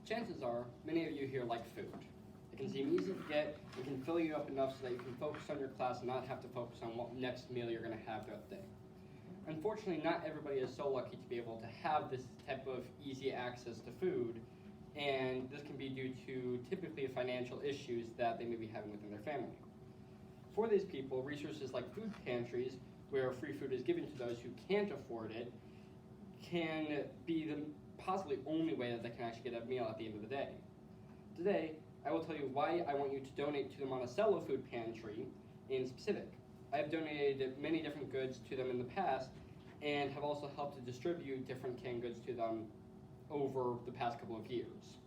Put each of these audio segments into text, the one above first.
Chances are, many of you here like food. It can seem easy to get, it can fill you up enough so that you can focus on your class and not have to focus on what next meal you're going to have throughout the day. Unfortunately, not everybody is so lucky to be able to have this type of easy access to food, and this can be due to typically financial issues that they may be having within their family. For these people, resources like food pantries, where free food is given to those who can't afford it, can be the possibly only way that they can actually get a meal at the end of the day. Today, I will tell you why I want you to donate to the Monticello Food Pantry in specific. I have donated many different goods to them in the past and have also helped to distribute different canned goods to them over the past couple of years.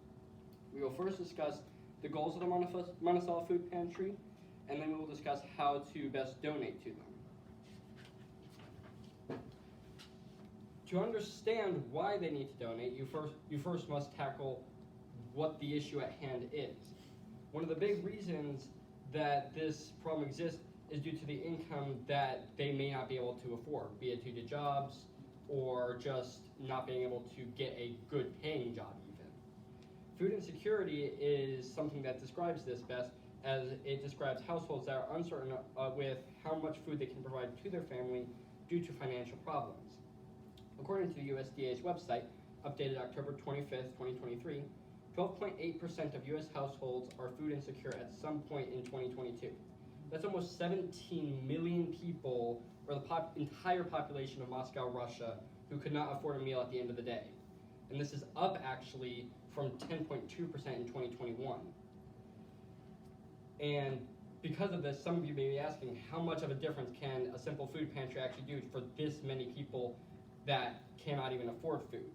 We will first discuss the goals of the Monticello Food Pantry, and then we will discuss how to best donate to them. To understand why they need to donate, you first must tackle what the issue at hand is. One of the big reasons that this problem exists is due to the income that they may not be able to afford, be it due to jobs or just not being able to get a good paying job even. Food insecurity is something that describes this best, as it describes households that are uncertain with how much food they can provide to their family due to financial problems. According to the USDA's website, updated October 25th, 2023, 12.8% of U.S. households are food insecure at some point in 2022. That's almost 17 million people, or the entire population of Moscow, Russia, who could not afford a meal at the end of the day. And this is up actually from 10.2% in 2021. And because of this, some of you may be asking, how much of a difference can a simple food pantry actually do for this many people that cannot even afford food?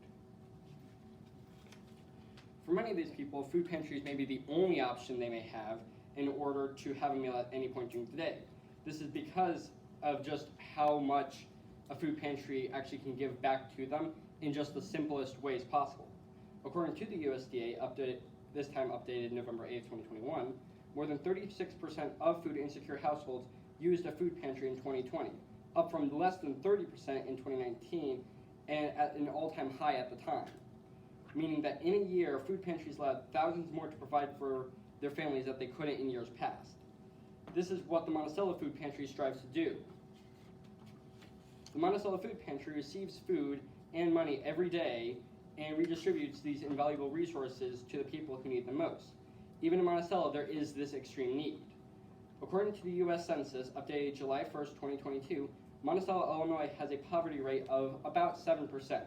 For many of these people, food pantries may be the only option they may have in order to have a meal at any point during the day. This is because of just how much a food pantry actually can give back to them in just the simplest ways possible. According to the USDA, this time updated November 8, 2021, more than 36% of food insecure households used a food pantry in 2020, up from less than 30% in 2019 and at an all-time high at the time. Meaning that in a year, food pantries allowed thousands more to provide for their families that they couldn't in years past. This is what the Monticello Food Pantry strives to do. The Monticello Food Pantry receives food and money every day and redistributes these invaluable resources to the people who need them most. Even in Monticello, there is this extreme need. According to the U.S. Census, updated July 1st, 2022, Monticello, Illinois has a poverty rate of about 7%,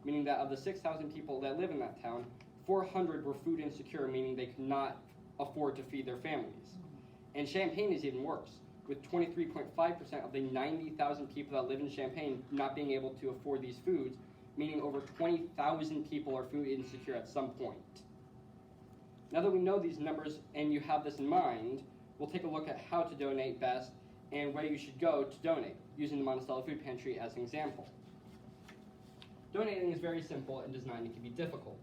meaning that of the 6,000 people that live in that town, 400 were food insecure, meaning they could not afford to feed their families. And Champaign is even worse, with 23.5% of the 90,000 people that live in Champaign not being able to afford these foods, meaning over 20,000 people are food insecure at some point. Now that we know these numbers and you have this in mind, we'll take a look at how to donate best and where you should go to donate, using the Monticello Food Pantry as an example. Donating is very simple and does not need to be difficult.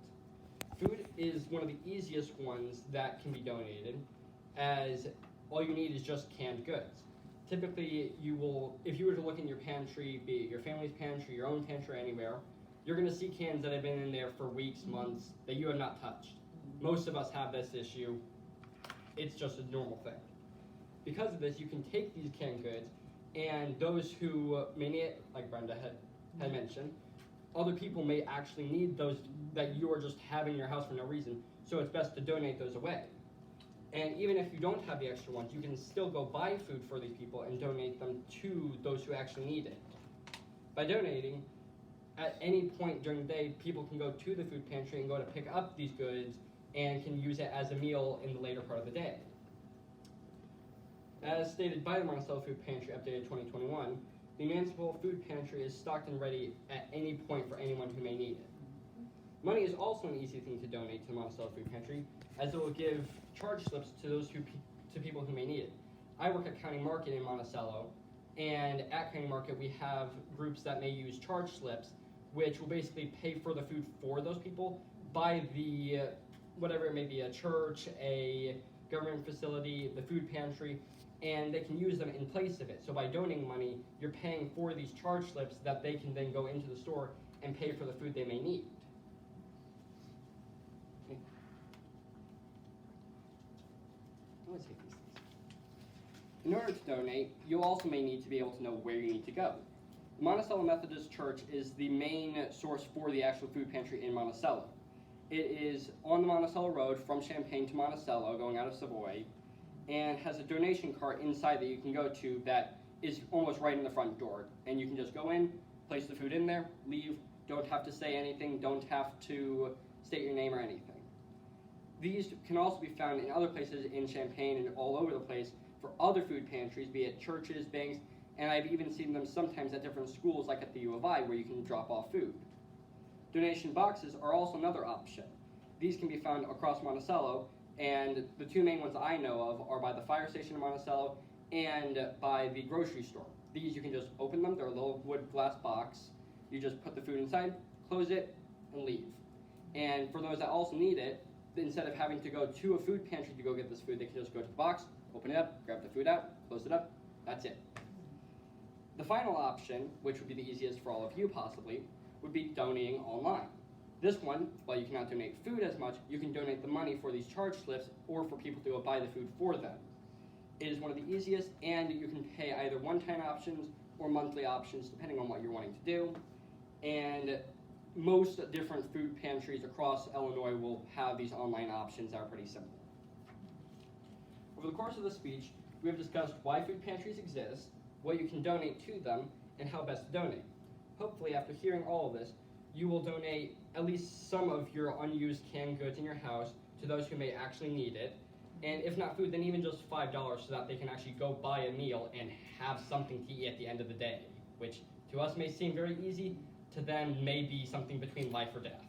Food is one of the easiest ones that can be donated, as all you need is just canned goods. Typically, if you were to look in your pantry, be it your family's pantry, your own pantry, anywhere, you're going to see cans that have been in there for weeks, months, that you have not touched. Most of us have this issue. It's just a normal thing. Because of this, you can take these canned goods, and those who may need it, like Brenda had mentioned, other people may actually need those that you are just having in your house for no reason, so it's best to donate those away. And even if you don't have the extra ones, you can still go buy food for these people and donate them to those who actually need it. By donating, at any point during the day, people can go to the food pantry and go to pick up these goods and can use it as a meal in the later part of the day. As stated by the Monticello Food Pantry, updated 2021, the municipal food pantry is stocked and ready at any point for anyone who may need it. Money is also an easy thing to donate to the Monticello Food Pantry, as it will give charge slips to to people who may need it. I work at County Market in Monticello, and at County Market we have groups that may use charge slips, which will basically pay for the food for those people by the whatever it may be, a church, a government facility, the food pantry, and they can use them in place of it. So by donating money, you're paying for these charge slips that they can then go into the store and pay for the food they may need. always hate these things. In order to donate, you also may need to be able to know where you need to go. The Monticello Methodist Church is the main source for the actual food pantry in Monticello. It is on the Monticello Road from Champaign to Monticello, going out of Savoy, and has a donation cart inside that you can go to that is almost right in the front door. And you can just go in, place the food in there, leave, don't have to say anything, don't have to state your name or anything. These can also be found in other places in Champaign and all over the place for other food pantries, be it churches, banks, and I've even seen them sometimes at different schools like at the U of I where you can drop off food. Donation boxes are also another option. These can be found across Monticello, and the two main ones I know of are by the fire station in Monticello and by the grocery store. These you can just open them, they're a little wood glass box. You just put the food inside, close it, and leave. And for those that also need it, instead of having to go to a food pantry to go get this food, they can just go to the box, open it up, grab the food out, close it up, that's it. The final option, which would be the easiest for all of you possibly, would be donating online. This one, while you cannot donate food as much, you can donate the money for these charge slips or for people to go buy the food for them. It is one of the easiest, and you can pay either one-time options or monthly options depending on what you're wanting to do. And most different food pantries across Illinois will have these online options that are pretty simple. Over the course of the speech, we have discussed why food pantries exist, what you can donate to them, and how best to donate. Hopefully, after hearing all of this, you will donate at least some of your unused canned goods in your house to those who may actually need it. And if not food, then even just $5 so that they can actually go buy a meal and have something to eat at the end of the day, which to us may seem very easy, to them may be something between life or death.